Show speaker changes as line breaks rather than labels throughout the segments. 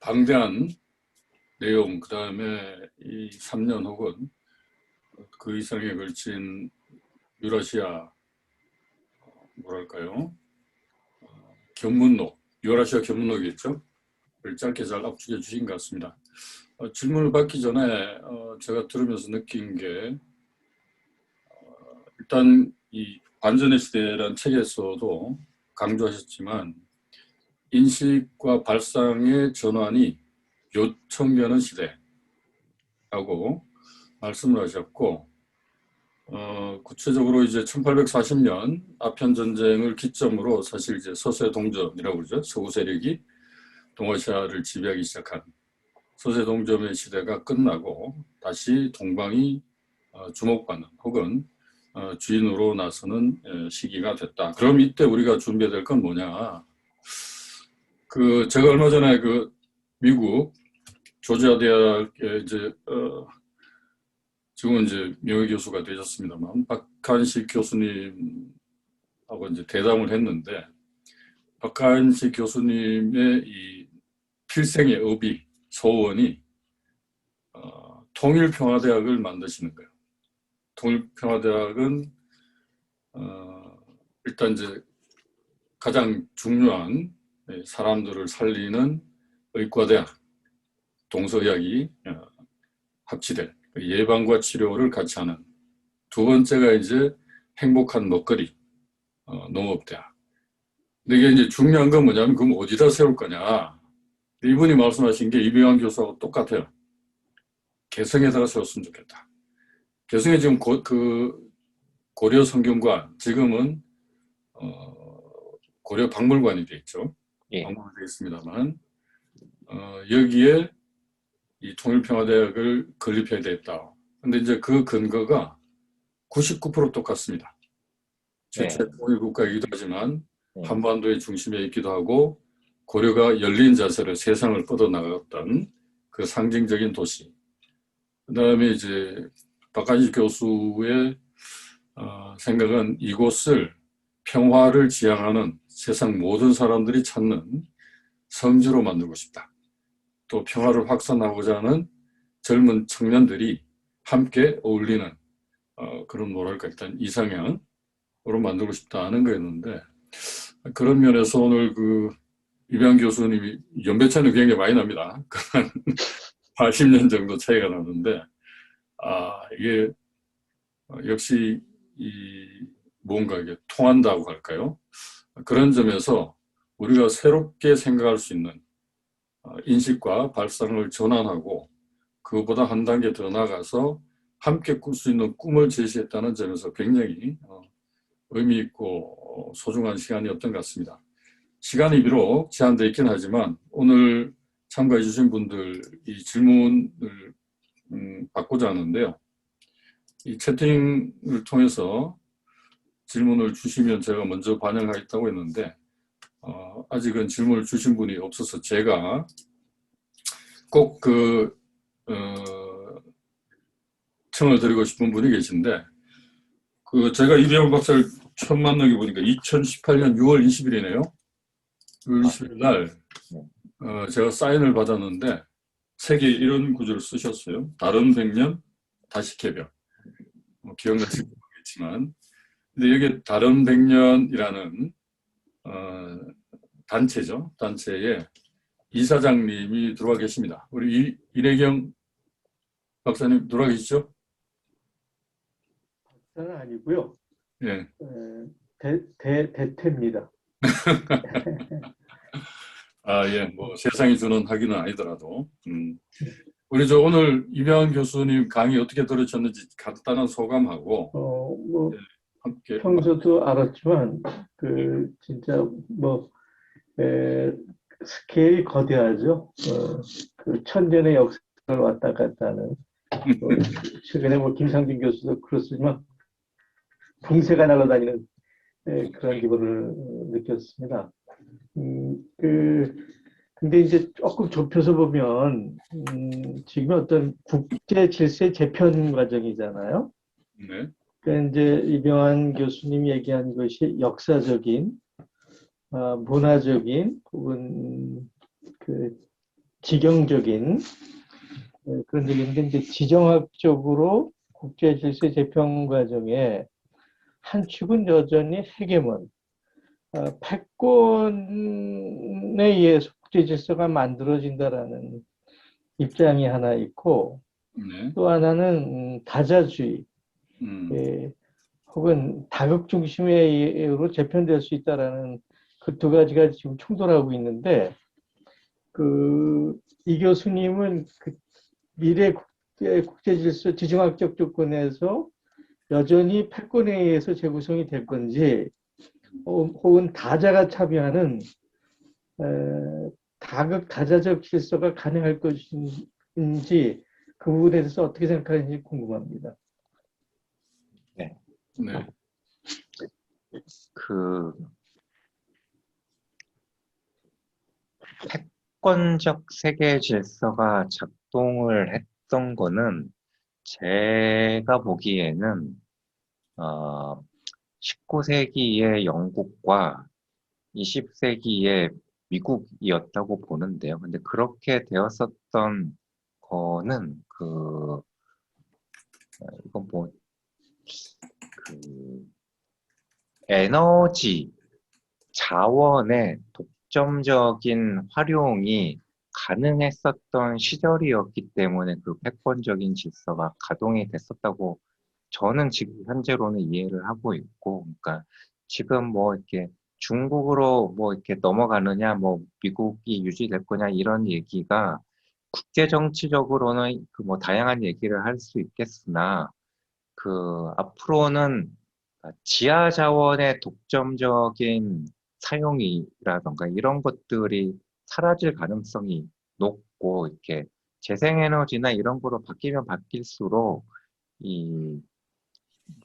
방대한 내용, 그 다음에 이 3년 혹은 그 이상에 걸친 유라시아, 뭐랄까요? 견문록, 유라시아 견문록이겠죠? 를 짧게 잘 압축해 주신 것 같습니다. 질문을 받기 전에 제가 들으면서 느낀 게 일단 이 반전의 시대라는 책에서도 강조하셨지만 인식과 발상의 전환이 요청되는 시대라고 말씀을 하셨고 구체적으로 이제 1840년 아편 전쟁을 기점으로 사실 이제 서세 동점이라고 그러죠. 서구 세력이 동아시아를 지배하기 시작한 서세 동점의 시대가 끝나고 다시 동방이 주목받는 혹은 주인으로 나서는 시기가 됐다. 그럼 이때 우리가 준비해야 될 건 뭐냐? 제가 얼마 전에 미국 조지아 대학에 이제 지금은 이제 명예교수가 되셨습니다만 박한식 교수님하고 이제 대담을 했는데 박한식 교수님의 이 필생의 업이 소원이 통일평화대학을 만드시는 거예요. 통일평화대학은 일단 이제 가장 중요한 사람들을 살리는 의과대학, 동서의학이 합치된 예방과 치료를 같이 하는 두 번째가 이제 행복한 먹거리, 농업대학. 근데 이게 이제 중요한 건 뭐냐면 그럼 어디다 세울 거냐. 이분이 말씀하신 게 이병환 교수하고 똑같아요. 개성에다가 세웠으면 좋겠다. 개성에 지금 고려 성균관, 지금은 고려 박물관이 돼 있죠.
예.
박물관이 되어 있습니다만 여기에 이 통일평화대학을 건립해야 되겠다. 근데 이제 그 근거가 99% 똑같습니다. 최초의 통일국가이기도 하지만 한반도의 중심에 있기도 하고 고려가 열린 자세로 세상을 뻗어나갔던 그 상징적인 도시. 그 다음에 이제 박한식 교수의 생각은 이곳을 평화를 지향하는 세상 모든 사람들이 찾는 성지로 만들고 싶다. 또 평화를 확산하고자 하는 젊은 청년들이 함께 어울리는 그런 뭐랄까 일단 이상향으로 만들고 싶다는 거였는데 그런 면에서 오늘 이병환 교수님이 연배차는 굉장히 많이 납니다. 한 80년 정도 차이가 나는데 이게 역시 뭔가 이게 통한다고 할까요? 그런 점에서 우리가 새롭게 생각할 수 있는 인식과 발상을 전환하고 그보다 한 단계 더 나가서 함께 꿀 수 있는 꿈을 제시했다는 점에서 굉장히 의미 있고 소중한 시간이었던 것 같습니다. 시간이 비록 제한되어 있긴 하지만 오늘 참가해 주신 분들 이 질문을 받고자 하는데요. 이 채팅을 통해서 질문을 주시면 제가 먼저 반영하겠다고 했는데 아직은 질문을 주신 분이 없어서 제가 꼭 청을 드리고 싶은 분이 계신데 제가 이병헌 박사를 처음 만나게 보니까 2018년 6월 20일이네요. 6월 20일 날 제가 사인을 받았는데 책에 이런 구절을 쓰셨어요. 다른 100년 다시 개벽. 기억나실지 모르겠지만 근데 여기 다른 100년이라는 단체죠. 단체에 이사장님이 들어와 계십니다. 우리 이내경 박사님 들어와 계시죠?
박사는 아니고요.
예.
대퇴입니다.
예, 뭐 세상이 주는 학위는 아니더라도 우리 오늘 이병환 교수님 강의 어떻게 들으셨는지 간단한 소감하고
뭐
함께
평소도 알았지만 진짜 스케일이 거대하죠. 천년의 역사를 왔다 갔다 하는 최근에 김상진 교수도 그렇지만 붕세가 날아다니는 그런 기분을 느꼈습니다. 근데 이제 조금 좁혀서 보면 지금 어떤 국제 질서 재편 과정이잖아요.
네.
그러니까 이제 이병환 교수님이 얘기한 것이 역사적인, 문화적인 혹은 지경적인 그런 얘기인데 이제 지정학적으로 국제 질서 재편 과정에 한 축은 여전히 헤게몬, 패권에 의해서 국제 질서가 만들어진다라는 입장이 하나 있고
네.
또 하나는 다자주의 혹은 다극 중심으로 재편될 수 있다라는 그 두 가지가 지금 충돌하고 있는데 이 교수님은 그 미래 국제 질서 지정학적 조건에서 여전히 패권에 의해서 재구성이 될 건지 혹은 다자가 참여하는 다극 다자적 질서가 가능할 것인지 그 부분에 대해서 어떻게 생각하는지 궁금합니다.
네.
네.
그 패권적 세계 질서가 작동을 했던 거는 제가 보기에는 19세기의 영국과 20세기의 미국이었다고 보는데요. 근데 그렇게 되었었던 거는 이건 뭐 에너지 자원의 독점적인 활용이 가능했었던 시절이었기 때문에 그 패권적인 질서가 가동이 됐었다고 저는 지금 현재로는 이해를 하고 있고, 그러니까 지금 뭐 이렇게 중국으로 뭐 이렇게 넘어가느냐, 뭐 미국이 유지될 거냐 이런 얘기가 국제 정치적으로는 그 뭐 다양한 얘기를 할 수 있겠으나 그 앞으로는 지하 자원의 독점적인 사용이라던가 이런 것들이 사라질 가능성이 높고 이렇게 재생에너지나 이런 거로 바뀌면 바뀔수록 이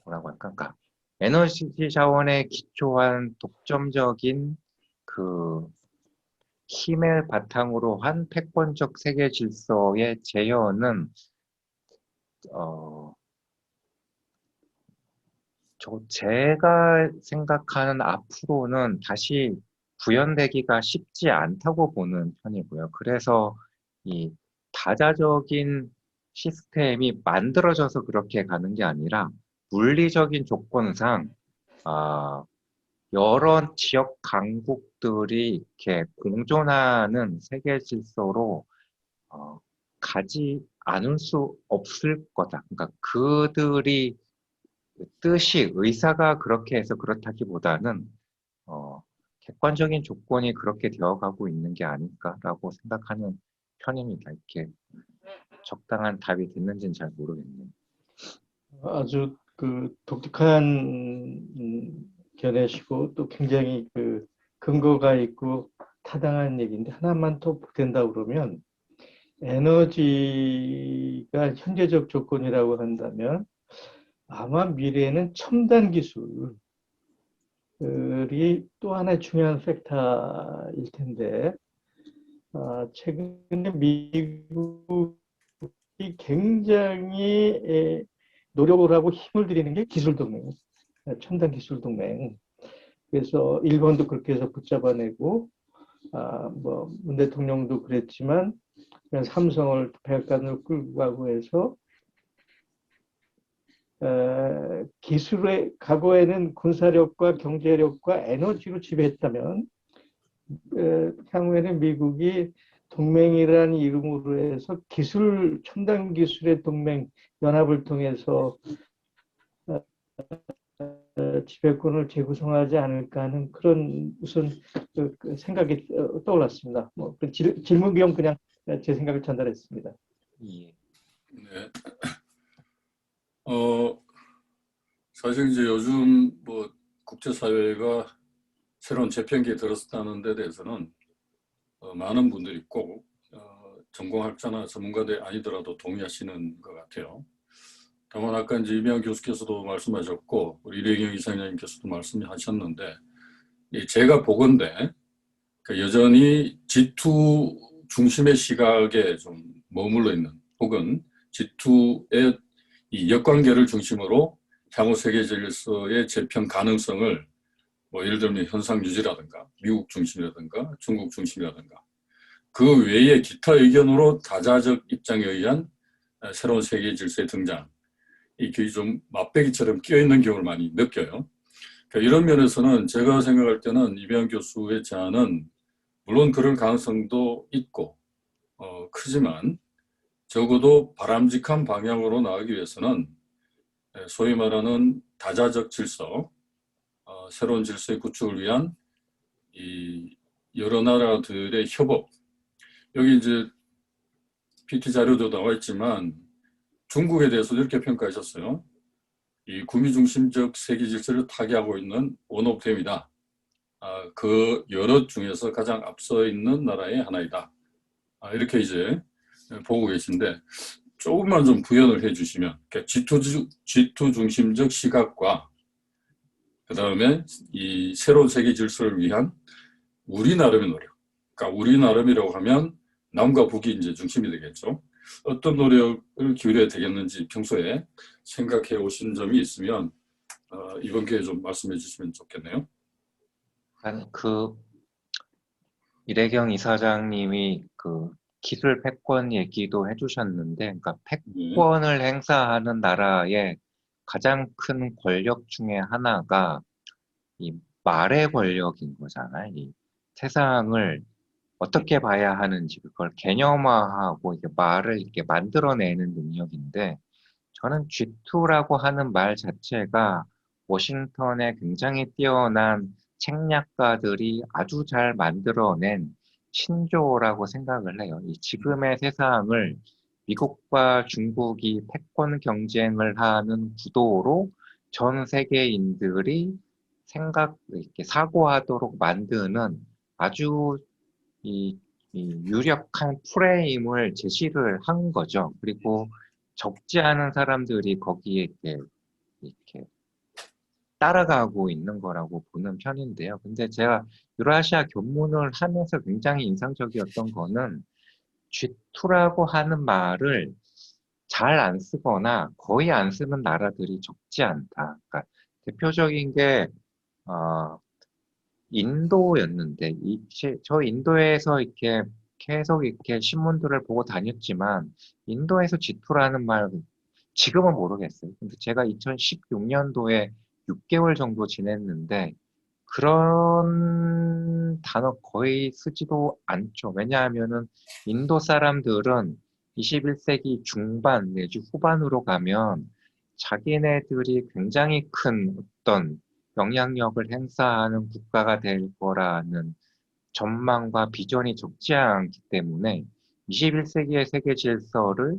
뭐라고 할까? 그러니까 에너지 자원에 기초한 독점적인 그 힘을 바탕으로 한 패권적 세계 질서의 재현은 제가 생각하는 앞으로는 다시 구현되기가 쉽지 않다고 보는 편이고요. 그래서 이 다자적인 시스템이 만들어져서 그렇게 가는 게 아니라 물리적인 조건상 여러 지역 강국들이 이렇게 공존하는 세계 질서로 가지 않을 수 없을 거다. 그러니까 그들이 뜻이 의사가 그렇게 해서 그렇다기보다는 객관적인 조건이 그렇게 되어가고 있는 게 아닐까라고 생각하는 편입니다. 이렇게 적당한 답이 됐는지는 잘 모르겠네요.
아주 독특한 견해시고 또 굉장히 근거가 있고 타당한 얘기인데 하나만 더 된다 그러면 에너지가 현재적 조건이라고 한다면 아마 미래에는 첨단 기술이 또 하나의 중요한 팩터일 텐데 최근에 미국이 굉장히 노력을 하고 힘을 들이는 게 기술 동맹, 첨단 기술 동맹. 그래서 일본도 그렇게 해서 붙잡아내고 뭐 문 대통령도 그랬지만 삼성을 백악관으로 끌고 가고 해서 기술의 과거에는 군사력과 경제력과 에너지로 지배했다면 향후에는 미국이 동맹이라는 이름으로 해서 첨단 기술의 동맹 연합을 통해서 지배권을 재구성하지 않을까 하는 그런 우선 생각이 떠올랐습니다. 뭐 질문 겸 그냥 제 생각을 전달했습니다.
예.
네. 사실 이제 요즘 뭐 국제사회가 새로운 재편기에 들었다는 데 대해서는 많은 분들이 꼭 전공학자나 전문가들 아니더라도 동의하시는 것 같아요. 다만 아까 이제 이명환 교수께서도 말씀하셨고 우리 이래경 이사장님께서도 말씀하셨는데 제가 보건대 여전히 G2 중심의 시각에 좀 머물러 있는 혹은 G2의 이 역관계를 중심으로 향후 세계 질서의 재편 가능성을 뭐 예를 들면 현상 유지라든가 미국 중심이라든가 중국 중심이라든가 그 외에 기타 의견으로 다자적 입장에 의한 새로운 세계 질서의 등장, 이게 좀 맛배기처럼 끼어있는 경우를 많이 느껴요. 그러니까 이런 면에서는 제가 생각할 때는 이병헌 교수의 제안은 물론 그럴 가능성도 있고 크지만 적어도 바람직한 방향으로 나가기 위해서는 소위 말하는 다자적 질서, 새로운 질서의 구축을 위한 이 여러 나라들의 협업, 여기 이제 PT 자료도 나와 있지만 중국에 대해서 이렇게 평가하셨어요. 이 구미 중심적 세계 질서를 타개하고 있는 원오브댐이다. 그 여러 중에서 가장 앞서 있는 나라의 하나이다. 이렇게 이제 보고 계신데 조금만 좀 부연을 해주시면, 그러니까 G2 중심적 시각과 그 다음에 이 새로운 세계 질서를 위한 우리 나름의 노력. 그러니까 우리 나름이라고 하면 남과 북이 이제 중심이 되겠죠. 어떤 노력을 기울여야 되겠는지 평소에 생각해 오신 점이 있으면 이번 기회에 좀 말씀해 주시면 좋겠네요.
그 이래경 이사장님이 그 기술 패권 얘기도 해주셨는데, 그러니까 패권을 행사하는 나라의 가장 큰 권력 중에 하나가 이 말의 권력인 거잖아요. 이 세상을 어떻게 봐야 하는지 그걸 개념화하고 이렇게 말을 이렇게 만들어내는 능력인데, 저는 G2라고 하는 말 자체가 워싱턴의 굉장히 뛰어난 책략가들이 아주 잘 만들어낸 신조어라고 생각을 해요. 이 지금의 세상을 미국과 중국이 패권 경쟁을 하는 구도로 전 세계인들이 이렇게 사고하도록 만드는 아주 이 유력한 프레임을 제시를 한 거죠. 그리고 적지 않은 사람들이 거기에 이렇게 따라가고 있는 거라고 보는 편인데요. 근데 제가 유라시아 견문을 하면서 굉장히 인상적이었던 거는 G2라고 하는 말을 잘 안 쓰거나 거의 안 쓰는 나라들이 적지 않다. 그러니까 대표적인 게 인도였는데, 저 인도에서 이렇게 계속 이렇게 신문들을 보고 다녔지만, 인도에서 G2라는 말, 지금은 모르겠어요. 근데 제가 2016년도에 6개월 정도 지냈는데, 그런 단어 거의 쓰지도 않죠. 왜냐하면은, 인도 사람들은 21세기 중반 내지 후반으로 가면, 자기네들이 굉장히 큰 어떤 영향력을 행사하는 국가가 될 거라는 전망과 비전이 적지 않기 때문에 21세기의 세계 질서를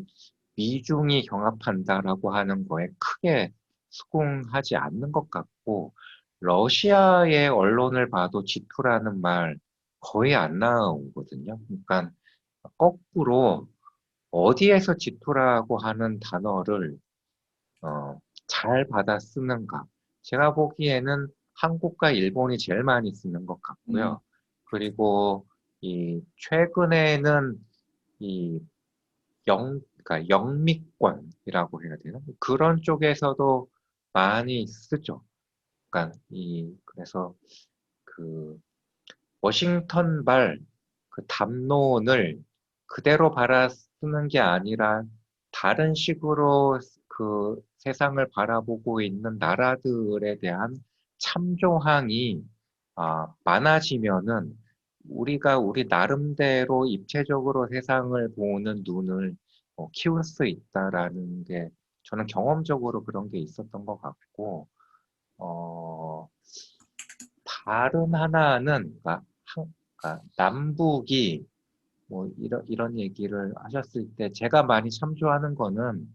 미중이 경합한다라고 하는 거에 크게 수긍하지 않는 것 같고, 러시아의 언론을 봐도 G2라는 말 거의 안 나오거든요. 그러니까 거꾸로 어디에서 G2라고 하는 단어를 잘 받아 쓰는가. 제가 보기에는 한국과 일본이 제일 많이 쓰는 것 같고요. 그리고 최근에는 그러니까 영미권이라고 해야 되나? 그런 쪽에서도 많이 쓰죠. 그러니까 그래서 그 워싱턴발 그 담론을 그대로 받아 쓰는 게 아니라 다른 식으로 그 세상을 바라보고 있는 나라들에 대한 참조항이 많아지면은 우리가 우리 나름대로 입체적으로 세상을 보는 눈을 키울 수 있다라는 게 저는 경험적으로 그런 게 있었던 것 같고, 다른 하나는 그러니까 남북이 뭐 이런 얘기를 하셨을 때 제가 많이 참조하는 거는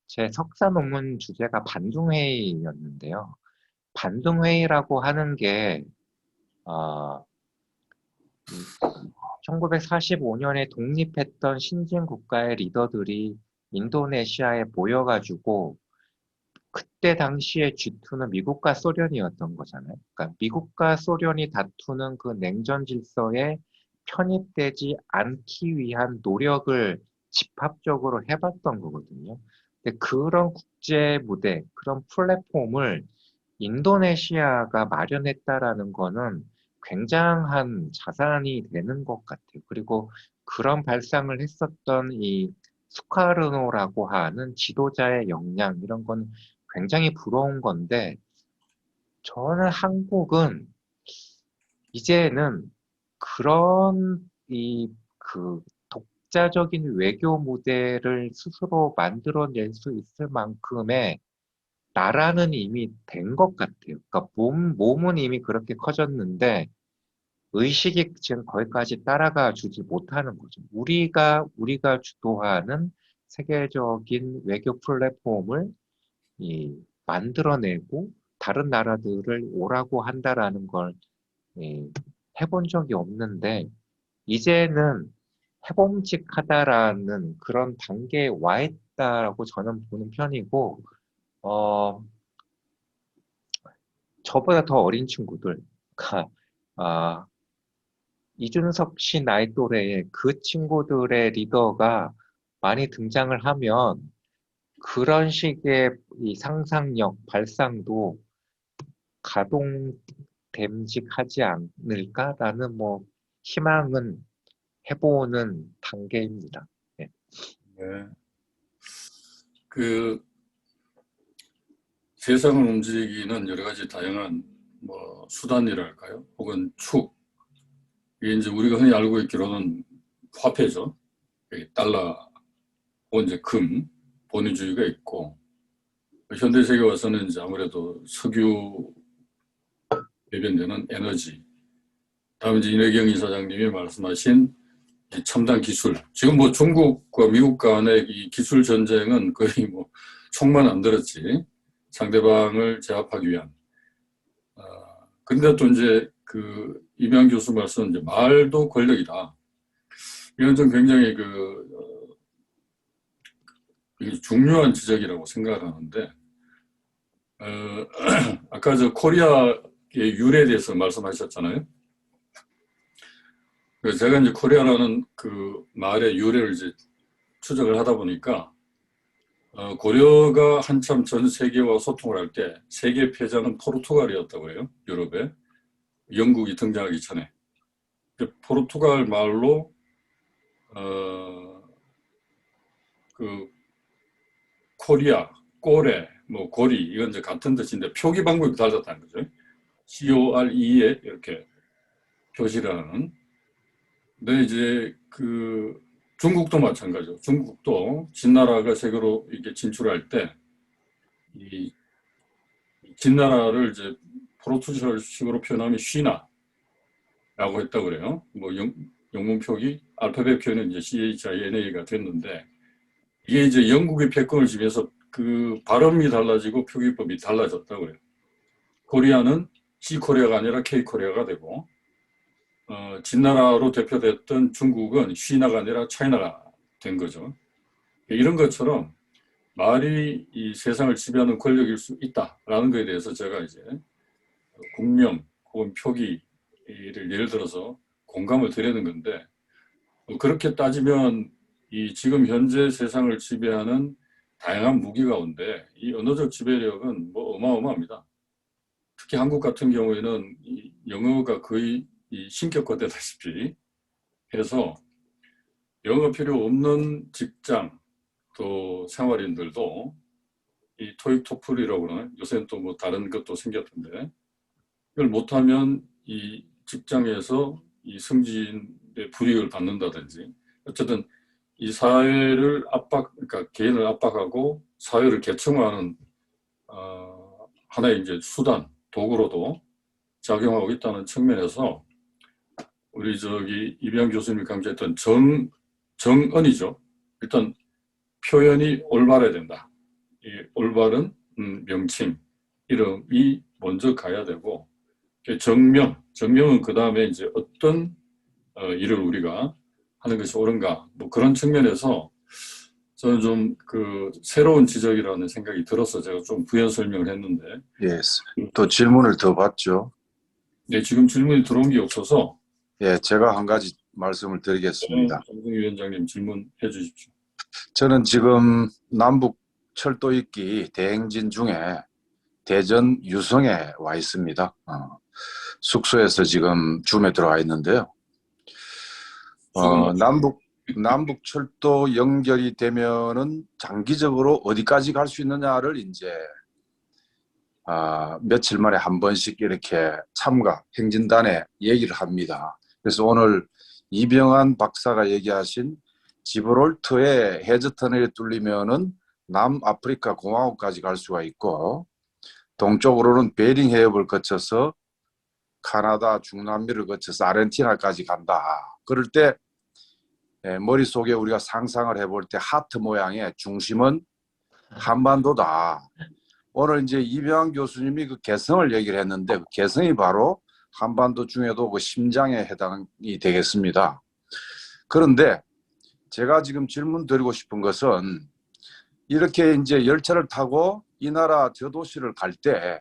제 석사 논문 주제가 반둥회의였는데요. 반둥회의라고 하는 게 1945년에 독립했던 신진 국가의 리더들이 인도네시아에 모여가지고 그때 당시에 G2는 미국과 소련이었던 거잖아요. 그러니까 미국과 소련이 다투는 그 냉전 질서에 편입되지 않기 위한 노력을 집합적으로 해봤던 거거든요. 근데 그런 국제 무대, 그런 플랫폼을 인도네시아가 마련했다라는 거는 굉장한 자산이 되는 것 같아요. 그리고 그런 발상을 했었던 이 수카르노라고 하는 지도자의 역량 이런 건 굉장히 부러운 건데 저는 한국은 이제는 그런 그 독자적인 외교 무대를 스스로 만들어낼 수 있을 만큼의 나라는 이미 된 것 같아요. 그러니까 몸은 이미 그렇게 커졌는데 의식이 지금 거기까지 따라가 주지 못하는 거죠. 우리가 주도하는 세계적인 외교 플랫폼을 만들어내고 다른 나라들을 오라고 한다라는 걸 해본 적이 없는데 이제는 해봄직하다라는 그런 단계에 와 있다라고 저는 보는 편이고 저보다 더 어린 친구들, 이준석 씨 나이 또래의 그 친구들의 리더가 많이 등장을 하면 그런 식의 이 상상력, 발상도 가동됨직하지 않을까라는 뭐 희망은 해보는 단계입니다. 네.
네. 그 세상을 움직이는 여러 가지 다양한 뭐 수단이랄까요? 혹은 축. 이게 이제 우리가 흔히 알고 있기로는 화폐죠. 달러, 혹은 이제 금, 본위주의가 있고, 현대 세계 와서는 이제 아무래도 석유 배변되는 에너지. 다음에 이제 인혜경 이사장님이 말씀하신 이 첨단 기술. 지금 뭐 중국과 미국 간의 이 기술 전쟁은 거의 뭐 총만 안 들었지. 상대방을 제압하기 위한. 근데 또 이제 그 이명 교수 말씀 이제 말도 권력이다. 이건 좀 굉장히 중요한 지적이라고 생각하는데, 아까 저 코리아의 유래에 대해서 말씀하셨잖아요. 그래서 제가 이제 코리아라는 그 말의 유래를 이제 추적을 하다 보니까, 고려가 한참 전 세계와 소통을 할 때 세계 패자는 포르투갈이었다고 해요. 유럽에. 영국이 등장하기 전에. 포르투갈 말로, 그 코리아, 꼬레, 뭐 고리 이건 이제 같은 뜻인데 표기 방법이 달랐다는 거죠. CORE에 이렇게 표시를 하는. 근데 이제 그 중국도 마찬가지죠. 중국도 진나라가 세계로 이렇게 진출할 때 이 진나라를 이제 포르투갈식으로 표현하면 쉬나라고 했다고 그래요. 뭐 영문 표기 알파벳 표현은 이제 CHINA가 됐는데 이게 이제 영국의 패권을 지면서 그 발음이 달라지고 표기법이 달라졌다고 그래요. 코리아는 C 코리아가 아니라 K 코리아가 되고, 진나라로 대표됐던 중국은 쉬나가 아니라 차이나가 된 거죠. 이런 것처럼 말이 이 세상을 지배하는 권력일 수 있다라는 것에 대해서 제가 이제 국명 혹은 표기를 예를 들어서 공감을 드리는 건데, 그렇게 따지면 이 지금 현재 세상을 지배하는 다양한 무기 가운데 이 언어적 지배력은 뭐 어마어마합니다. 특히 한국 같은 경우에는 이 영어가 거의 이 신격화되다시피 해서 영어 필요 없는 직장 또 생활인들도 이 토익 토플이라고 그러나요? 요새는 또 뭐 다른 것도 생겼던데 이걸 못하면 이 직장에서 이 승진의 불이익을 받는다든지 어쨌든 이 사회를 그러니까 개인을 압박하고 사회를 계층화하는 하나의 이제 수단, 도구로도 작용하고 있다는 측면에서 우리 저기 이병 교수님이 강조했던 정언이죠. 일단 표현이 올바라야 된다. 이 올바른 명칭, 이름이 먼저 가야 되고 정명은 그 다음에 이제 어떤 일을 우리가 하는 것이 옳은가 뭐 그런 측면에서 저는 좀 그 새로운 지적이라는 생각이 들어서 제가 좀 부연 설명을 했는데.
예, 또 질문을 더 받죠.
네, 지금 질문이 들어온 게 없어서.
예, 제가 한 가지 말씀을 드리겠습니다.
정승희 위원장님 질문해 주십시오.
저는 지금 남북 철도 있기 대행진 중에 대전 유성에 와 있습니다. 숙소에서 지금 줌에 들어와 있는데요. 남북 남북철도 연결이 되면은 장기적으로 어디까지 갈 수 있느냐를 이제 며칠 만에 한 번씩 이렇게 행진단에 얘기를 합니다. 그래서 오늘 이병환 박사가 얘기하신 지브롤터의 해저 터널이 뚫리면은 남아프리카 공화국까지 갈 수가 있고, 동쪽으로는 베링 해협을 거쳐서 카나다, 중남미를 거쳐서 아르헨티나까지 간다. 그럴 때 머릿속에 우리가 상상을 해볼 때 하트 모양의 중심은 한반도다. 오늘 이제 이병환 교수님이 그 개성을 얘기를 했는데, 그 개성이 바로 한반도 중에도 그 심장에 해당이 되겠습니다. 그런데 제가 지금 질문 드리고 싶은 것은, 이렇게 이제 열차를 타고 이 나라 저 도시를 갈 때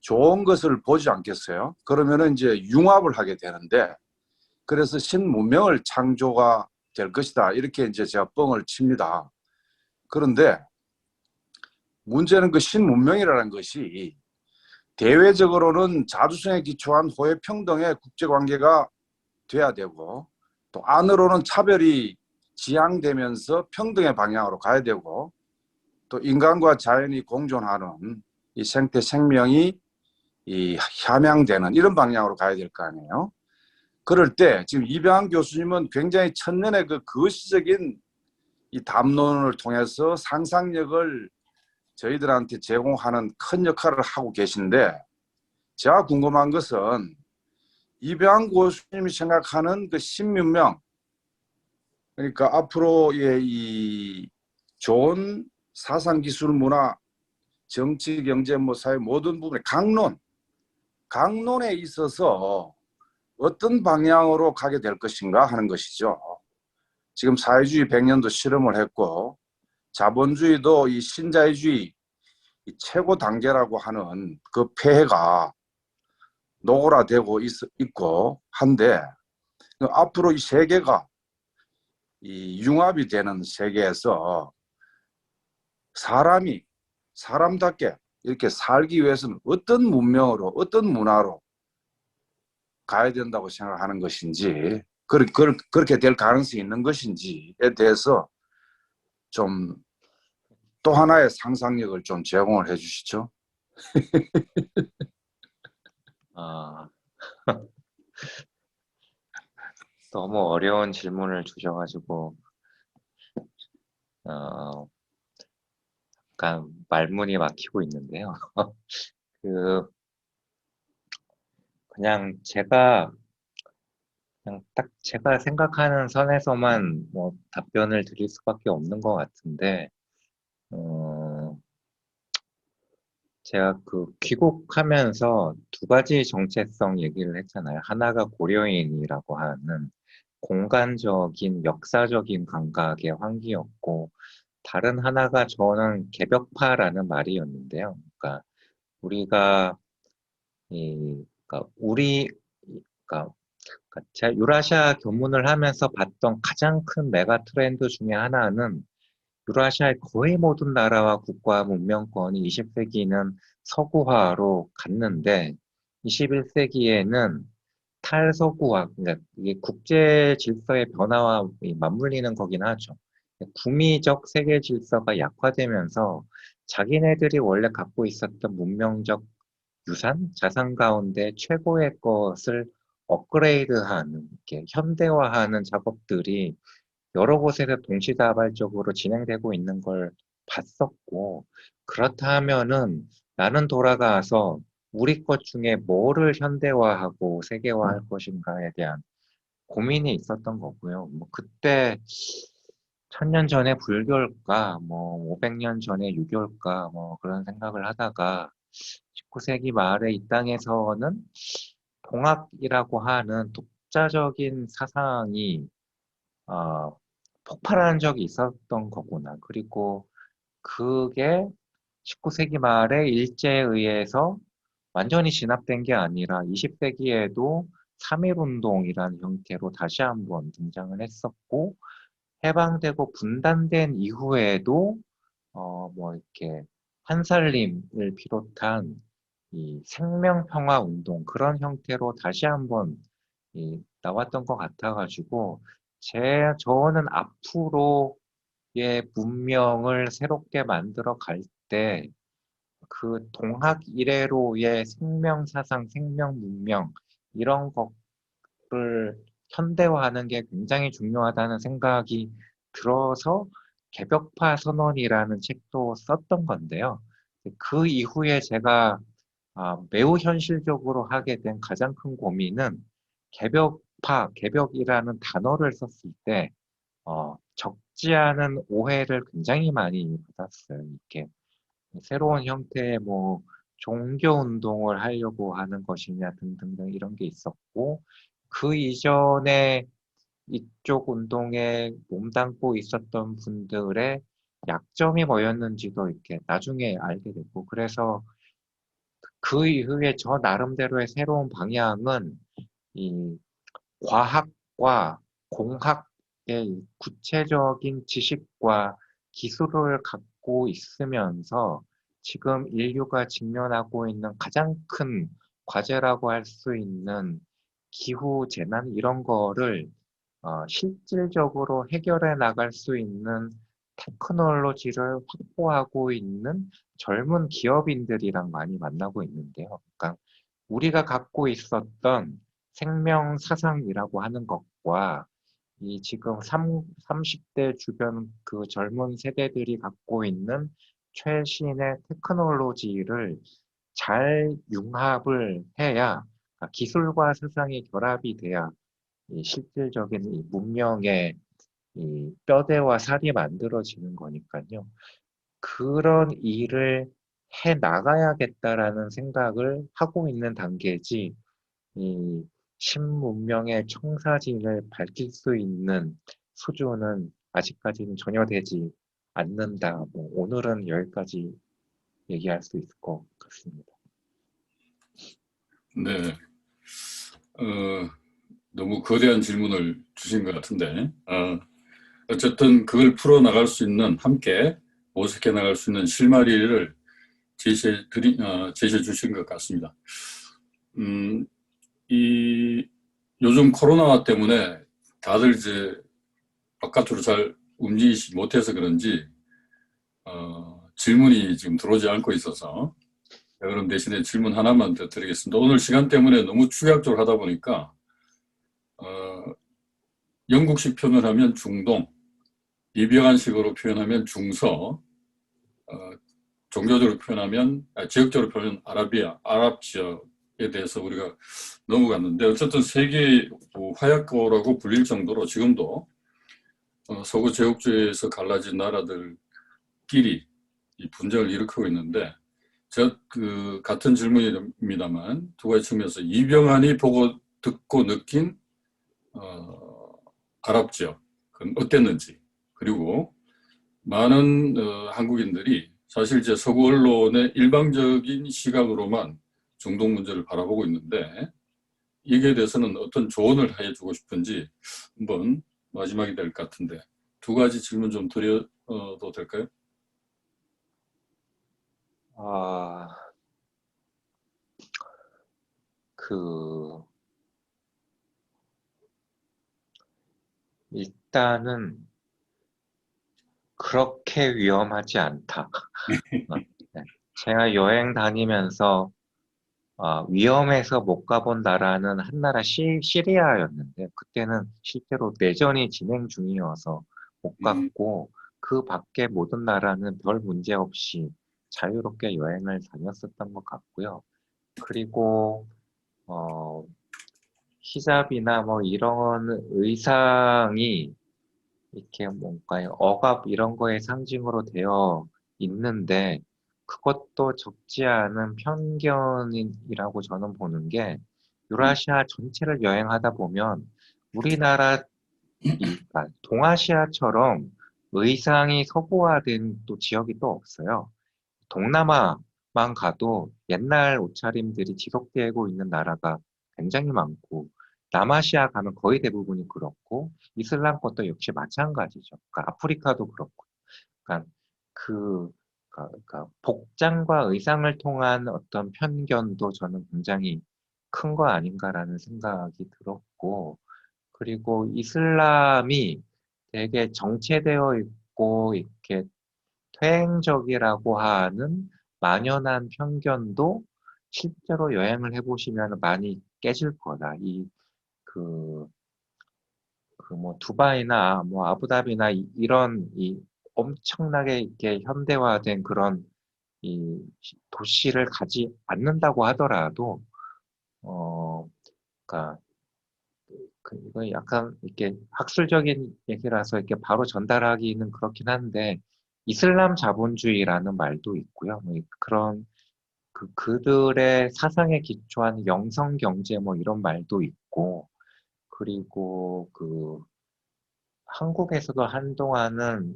좋은 것을 보지 않겠어요? 그러면은 이제 융합을 하게 되는데, 그래서 신문명을 창조가 될 것이다. 이렇게 이제 제가 뻥을 칩니다. 그런데 문제는 그 신문명이라는 것이 대외적으로는 자주성에 기초한 호혜평등의 국제관계가 돼야 되고, 또 안으로는 차별이 지향되면서 평등의 방향으로 가야 되고, 또 인간과 자연이 공존하는 이 생태 생명이 함양되는 이런 방향으로 가야 될 거 아니에요. 그럴 때 지금 이병환 교수님은 굉장히 천년의 그 거시적인 이 담론을 통해서 상상력을 저희들한테 제공하는 큰 역할을 하고 계신데, 제가 궁금한 것은 이병환 교수님이 생각하는 그 신문명, 그러니까 앞으로의 이 좋은 사상, 기술, 문화, 정치, 경제, 사회 모든 부분의 강론에 있어서 어떤 방향으로 가게 될 것인가 하는 것이죠. 지금 사회주의 100년도 실험을 했고, 자본주의도 이 신자유주의 이 최고 단계라고 하는 그 폐해가 노골화되고 있고 한데, 앞으로 이 세계가 이 융합이 되는 세계에서 사람답게 이렇게 살기 위해서는 어떤 문명으로, 어떤 문화로 가야 된다고 생각하는 것인지, 그렇게 될 가능성이 있는 것인지에 대해서 좀 또 하나의 상상력을 좀 제공을 해 주시죠.
아, 너무 어려운 질문을 주셔가지고 약간 말문이 막히고 있는데요. 그 그냥 딱 제가 생각하는 선에서만 뭐 답변을 드릴 수밖에 없는 것 같은데, 제가 그 귀국하면서 두 가지 정체성 얘기를 했잖아요. 하나가 고려인이라고 하는 공간적인, 역사적인 감각의 환기였고, 다른 하나가 저는 개벽파라는 말이었는데요. 그러니까 우리가 그러니까 제가 유라시아 교문을 하면서 봤던 가장 큰 메가 트렌드 중에 하나는, 유라시아의 거의 모든 나라와 국가 문명권이 20세기는 서구화로 갔는데 21세기에는 탈서구화, 그러니까 이게 국제 질서의 변화와 맞물리는 거긴 하죠. 구미적 세계 질서가 약화되면서 자기네들이 원래 갖고 있었던 문명적 유산, 자산 가운데 최고의 것을 업그레이드하는, 이렇게 현대화하는 작업들이 여러 곳에서 동시다발적으로 진행되고 있는 걸 봤었고, 그렇다면은 나는 돌아가서 우리 것 중에 뭐를 현대화하고 세계화할 것인가에 대한 고민이 있었던 거고요. 뭐 그때 1000년 전에 불교일까, 뭐 500년 전에 유교일까, 뭐 그런 생각을 하다가 19세기 말에 이 땅에서는 동학이라고 하는 독자적인 사상이 폭발하는 적이 있었던 거구나. 그리고 그게 19세기 말에 일제에 의해서 완전히 진압된 게 아니라 20세기에도 3.1운동이라는 형태로 다시 한번 등장을 했었고, 해방되고 분단된 이후에도 뭐 이렇게 한살림을 비롯한 이 생명평화운동, 그런 형태로 다시 한번 나왔던 것 같아가지고, 저는 앞으로의 문명을 새롭게 만들어 갈 때 그 동학 이래로의 생명 사상, 생명 문명 이런 것을 현대화하는 게 굉장히 중요하다는 생각이 들어서 개벽파 선언이라는 책도 썼던 건데요. 그 이후에 제가 매우 현실적으로 하게 된 가장 큰 고민은 개벽이라는 단어를 썼을 때 적지 않은 오해를 굉장히 많이 받았어요. 이게 새로운 형태의 뭐 종교 운동을 하려고 하는 것이냐 등등등 이런 게 있었고 그 이전에 이쪽 운동에 몸담고 있었던 분들의 약점이 뭐였는지도 이렇게 나중에 알게 됐고 그래서 그 이후에 저 나름대로의 새로운 방향은 이 과학과 공학의 구체적인 지식과 기술을 갖고 있으면서 지금 인류가 직면하고 있는 가장 큰 과제라고 할 수 있는 기후 재난 이런 거를 실질적으로 해결해 나갈 수 있는 테크놀로지를 확보하고 있는 젊은 기업인들이랑 많이 만나고 있는데요. 그러니까 우리가 갖고 있었던 생명 사상이라고 하는 것과 이 지금 30대 주변 그 젊은 세대들이 갖고 있는 최신의 테크놀로지를 잘 융합을 해야 기술과 세상이 결합이 돼야 이 실질적인 이 문명의 이 뼈대와 살이 만들어지는 거니까요. 그런 일을 해 나가야겠다라는 생각을 하고 있는 단계지, 이 신문명의 청사진을 밝힐 수 있는 수준은 아직까지는 전혀 되지 않는다. 뭐 오늘은 여기까지 얘기할 수 있을 것 같습니다.
네. 너무 거대한 질문을 주신 것 같은데, 어쨌든 그걸 풀어나갈 수 있는, 함께 모색해 나갈 수 있는 실마리를 제시해 주신 것 같습니다. 요즘 코로나 때문에 다들 이제 바깥으로 잘 움직이지 못해서 그런지, 질문이 지금 들어오지 않고 있어서, 그럼 대신에 질문 하나만 더 드리겠습니다. 오늘 시간 때문에 너무 축약적으로 하다 보니까, 영국식 표현을 하면 중동, 이병한식으로 표현하면 중서, 종교적으로 표현하면, 지역적으로 표현하면 아랍 지역에 대해서 우리가 넘어갔는데, 어쨌든 세계 화약고라고 불릴 정도로 지금도 서구 제국주의에서 갈라진 나라들끼리 이 분쟁을 일으키고 있는데, 제가 그 같은 질문입니다만 두 가지 측면에서 이병한이 보고 듣고 느낀 아랍 지역은 어땠는지, 그리고 많은 한국인들이 사실 이제 서구 언론의 일방적인 시각으로만 중동 문제를 바라보고 있는데 이게 대해서는 어떤 조언을 해주고 싶은지 한번 마지막이 될 것 같은데 두 가지 질문 좀 드려도 될까요?
일단은 그렇게 위험하지 않다. 네. 제가 여행 다니면서 위험해서 못 가본 나라는 한 나라 시리아였는데 그때는 실제로 내전이 진행 중이어서 못 갔고 그 밖에 모든 나라는 별 문제 없이 자유롭게 여행을 다녔었던 것 같고요. 그리고 히잡이나 뭐 이런 의상이 이렇게 뭔가 억압 이런 거의 상징으로 되어 있는데 그것도 적지 않은 편견이라고 저는 보는 게 유라시아 전체를 여행하다 보면 우리나라 그러니까 동아시아처럼 의상이 서구화된 또 지역이 또 없어요. 동남아만 가도 옛날 옷차림들이 지속되고 있는 나라가 굉장히 많고 남아시아 가면 거의 대부분이 그렇고 이슬람 것도 역시 마찬가지죠. 그러니까 아프리카도 그렇고. 그러니까 그러니까 복장과 의상을 통한 어떤 편견도 저는 굉장히 큰 거 아닌가라는 생각이 들었고 그리고 이슬람이 되게 정체되어 있고 이렇게 퇴행적이라고 하는 만연한 편견도 실제로 여행을 해보시면 많이 깨질 거다. 그, 뭐 두바이나 뭐 아부다비나 이런 엄청나게 이렇게 현대화된 그런 이 도시를 가지 않는다고 하더라도 그러니까 이거 약간 이렇게 학술적인 얘기라서 이렇게 바로 전달하기는 그렇긴 한데 이슬람 자본주의라는 말도 있고요. 뭐 그런 그들의 사상에 기초한 영성 경제 뭐 이런 말도 있고 그리고 한국에서도 한동안은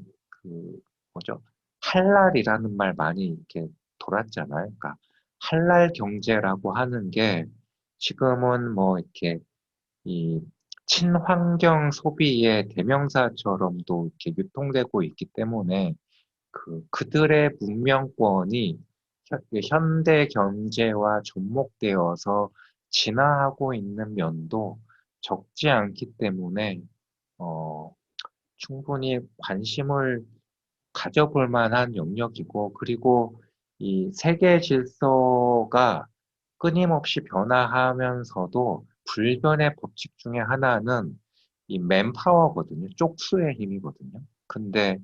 뭐죠? 할랄이라는 말 많이 이렇게 돌았잖아요. 그러니까 할랄 경제라고 하는 게 지금은 뭐 이렇게 이 친환경 소비의 대명사처럼도 이렇게 유통되고 있기 때문에 그들의 문명권이 현대 경제와 접목되어서 진화하고 있는 면도 적지 않기 때문에 충분히 관심을 가져볼 만한 영역이고 그리고 이 세계 질서가 끊임없이 변화하면서도 불변의 법칙 중에 하나는 이 맨파워거든요. 쪽수의 힘이거든요. 근데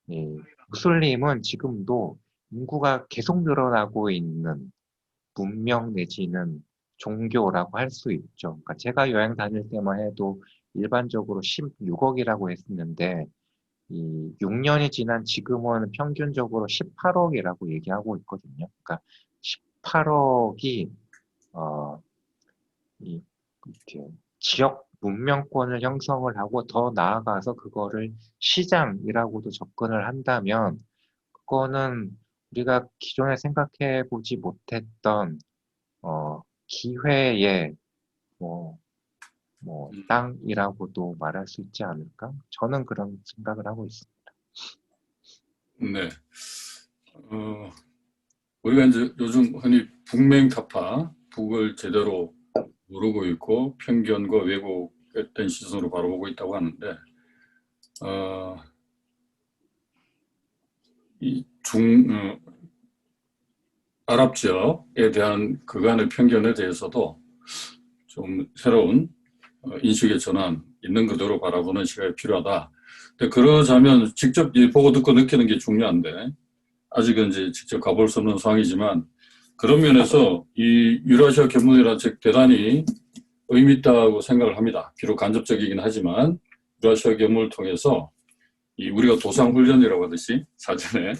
이 무슬림은 지금도 인구가 계속 늘어나고 있는 문명 내지는 종교라고 할 수 있죠. 그러니까 제가 여행 다닐 때만 해도 일반적으로 16억이라고 했었는데 이 6년이 지난 지금은 평균적으로 18억이라고 얘기하고 있거든요. 그러니까 18억이 이렇게 지역 문명권을 형성을 하고 더 나아가서 그거를 시장이라고도 접근을 한다면 그거는 우리가 기존에 생각해 보지 못했던 기회의 뭐 땅이라고도 말할 수 있지 않을까? 저는 그런 생각을 하고 있습니다.
네. 우리가 이제 요즘 흔히 북맹타파, 북을 제대로 모르고 있고 편견과 왜곡된 시선으로 바라보고 있다고 하는데, 아랍 지역에 대한 그간의 편견에 대해서도 좀 새로운 인식의 전환, 있는 그대로 바라보는 시각이 필요하다. 근데 그러자면 직접 보고 듣고 느끼는 게 중요한데, 아직은 이제 직접 가볼 수 없는 상황이지만, 그런 면에서 이 유라시아 견문이라는 책 대단히 의미 있다고 생각을 합니다. 비록 간접적이긴 하지만, 유라시아 견문을 통해서 우리가 도상훈련이라고 하듯이 사전에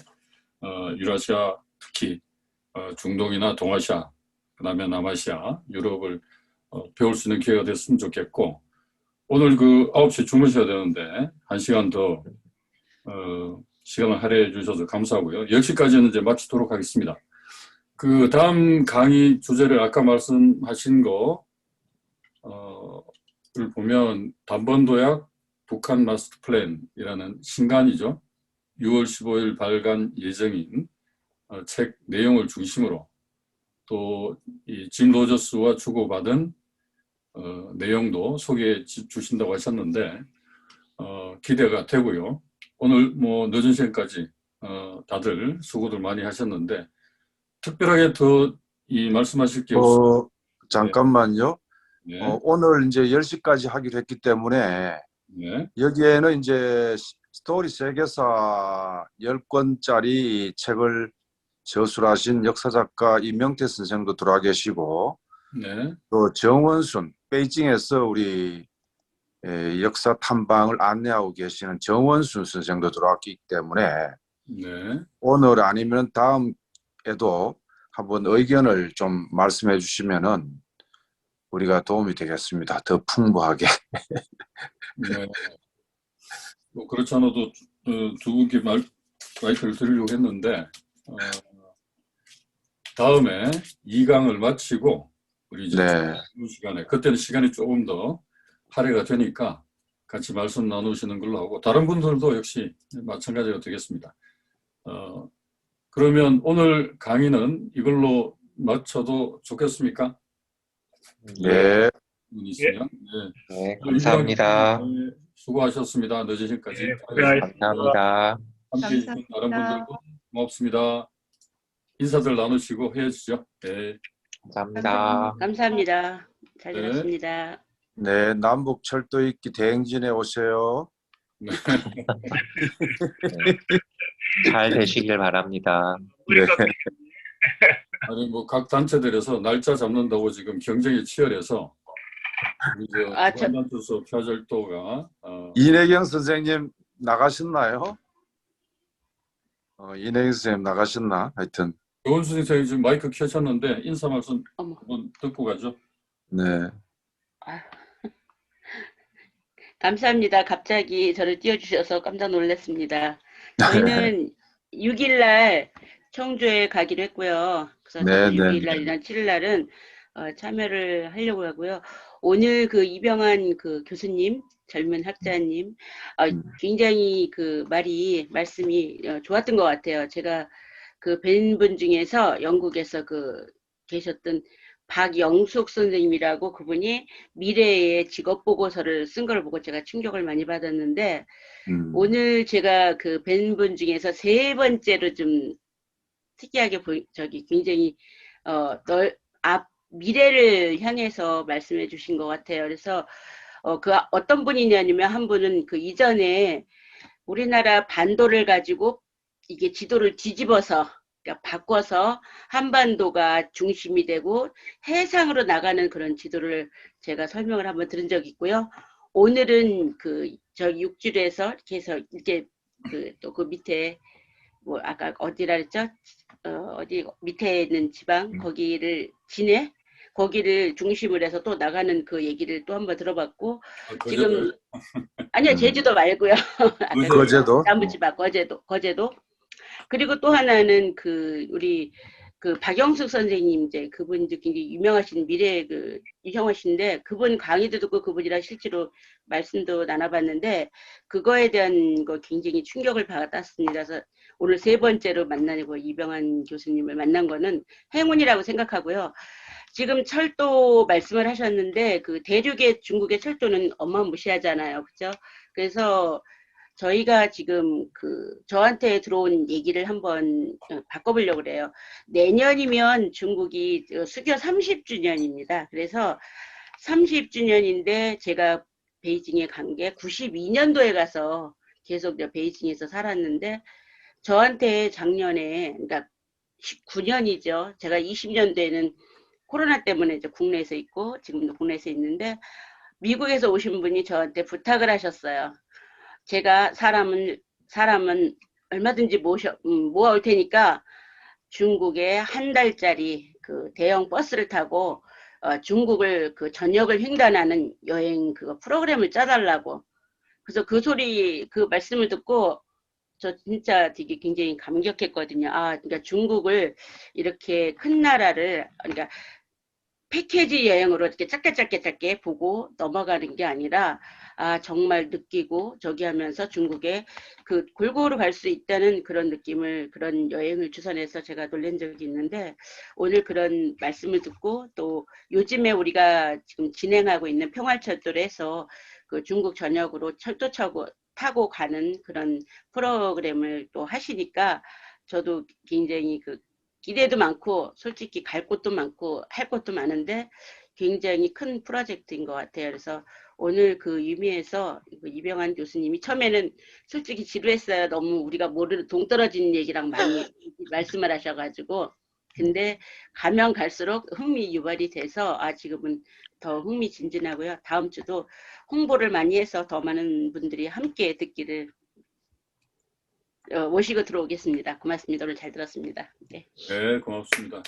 유라시아 특히 중동이나 동아시아, 그 다음에 남아시아, 유럽을 배울 수 있는 기회가 됐으면 좋겠고, 오늘 9시에 주무셔야 되는데 1시간 더 시간을 할애해 주셔서 감사하고요. 10시까지는 이제 마치도록 하겠습니다. 그 다음 강의 주제를 아까 말씀하신 거를 보면 단번도약 북한 마스터 플랜이라는 신간이죠. 6월 15일 발간 예정인 책 내용을 중심으로 또 이 짐 로저스와 주고받은 내용도 소개해 주신다고 하셨는데 기대가 되고요. 오늘 뭐 늦은 시간까지 다들 수고들 많이 하셨는데 특별하게 더 말씀하실 게 없어요.
잠깐만요.
네.
오늘 이제 10시까지 하기로 했기 때문에
네.
여기에는 이제 스토리 세계사 10권짜리 책을 저술하신 역사작가 이명태 선생도 들어와 계시고
네.
또 정원순, 베이징에서 우리 역사 탐방을 안내하고 계시는 정원순 선생도 들어왔기 때문에
네.
오늘 아니면 다음에도 한번 의견을 좀 말씀해 주시면은 우리가 도움이 되겠습니다. 더 풍부하게.
네. 뭐 그렇지 않아도 두 분께 마이크를 드리려고 했는데 다음에 2강을 마치고 우리 이제
네.
시간에 그때는 시간이 조금 더 할애가 되니까 같이 말씀 나누시는 걸로 하고 다른 분들도 역시 마찬가지가 되겠습니다. 그러면 오늘 강의는 이걸로 마쳐도 좋겠습니까?
네.
분 있으면. 네.
네, 감사합니다.
네, 수고하셨습니다. 늦은 시간까지.
감사합니다.
함께 해주신 다른 분들도 고맙습니다. 인사들 나누시고 헤어지죠. 네.
감사합니다.
감사합니다. 잘
네.
들었습니다.
네, 남북 철도 있기 대행진에 오세요.
네.
잘 되시길 바랍니다.
네.
아니 뭐 각 단체들에서 날짜 잡는다고 지금 경쟁이 치열해서 우리 저 한반도서 표절도가
이내경 선생님 나가셨나요? 이내경 선생님 나가셨나? 하여튼.
조은수 선생님이 지금 마이크 켜셨는데 인사 말씀
어머.
한번 듣고 가죠.
네.
아유. 감사합니다. 갑자기 저를 띄워주셔서 깜짝 놀랐습니다. 저희는 6일 날 청주에 가기로 했고요. 그래서
네,
6일 날이나 7일 날은 참여를 하려고 하고요. 오늘 그 이병환 그 교수님, 젊은 학자님, 굉장히 그 말씀이 좋았던 것 같아요. 제가 그 뵌 분 중에서 영국에서 그 계셨던 박영숙 선생님이라고 그분이 미래의 직업 보고서를 쓴 걸 보고 제가 충격을 많이 받았는데 오늘 제가 그 뵌 분 중에서 3번째로 좀 특이하게 굉장히 미래를 향해서 말씀해 주신 것 같아요. 그래서 그 어떤 분이냐면 한 분은 그 이전에 우리나라 반도를 가지고 이게 지도를 뒤집어서 그러니까 바꿔서 한반도가 중심이 되고 해상으로 나가는 그런 지도를 제가 설명을 한번 들은 적이 있고요. 오늘은 저 6줄에서 이렇게 해서 이렇게 또 그 밑에 뭐 아까 어디라 그랬죠? 어디 밑에 있는 지방 거기를 진해 거기를 중심으로 해서 또 나가는 그 얘기를 또 한번 들어봤고 지금 아니요 제주도 말고요.
거제도?
남부지방 거제도. 그리고 또 하나는 우리 박영숙 선생님 이제 그분도 굉장히 유명하신 미래 유형하신데 그분 강의도 듣고 그분이랑 실제로 말씀도 나눠봤는데 그거에 대한 거 굉장히 충격을 받았습니다. 그래서 오늘 3번째로 만나고 이병환 교수님을 만난 거는 행운이라고 생각하고요. 지금 철도 말씀을 하셨는데 그 대륙의 중국의 철도는 어마무시하잖아요. 그렇죠? 그래서 저희가 지금 저한테 들어온 얘기를 한번 바꿔보려고 그래요. 내년이면 중국이 수교 30주년입니다. 그래서 30주년인데 제가 베이징에 간 게 92년도에 가서 계속 베이징에서 살았는데 저한테 작년에 그러니까 19년이죠. 제가 20년도에는 코로나 때문에 이제 국내에서 있고 지금도 국내에서 있는데 미국에서 오신 분이 저한테 부탁을 하셨어요. 제가 사람은 얼마든지 모아올 테니까 중국에 한 달짜리 그 대형 버스를 타고 중국을 전역을 횡단하는 여행 프로그램을 짜달라고. 그래서 그 말씀을 듣고 저 진짜 되게 굉장히 감격했거든요. 그러니까 중국을 이렇게 큰 나라를 그러니까 패키지 여행으로 이렇게 짧게 보고 넘어가는 게 아니라 정말 느끼고 저기 하면서 중국에 골고루 갈 수 있다는 그런 느낌을 그런 여행을 주선해서 제가 놀란 적이 있는데 오늘 그런 말씀을 듣고 또 요즘에 우리가 지금 진행하고 있는 평화철도를 해서 중국 전역으로 철도 타고 가는 그런 프로그램을 또 하시니까 저도 굉장히 기대도 많고 솔직히 갈 곳도 많고 할 것도 많은데 굉장히 큰 프로젝트인 것 같아요. 그래서 오늘 의미에서 이병환 교수님이 처음에는 솔직히 지루했어요. 너무 우리가 모르는 동떨어진 얘기랑 많이 말씀을 하셔가지고 근데 가면 갈수록 흥미 유발이 돼서 지금은 더 흥미진진하고요. 다음 주도 홍보를 많이 해서 더 많은 분들이 함께 듣기를 모시고 들어오겠습니다. 고맙습니다. 오늘 잘 들었습니다. 네.
네, 고맙습니다.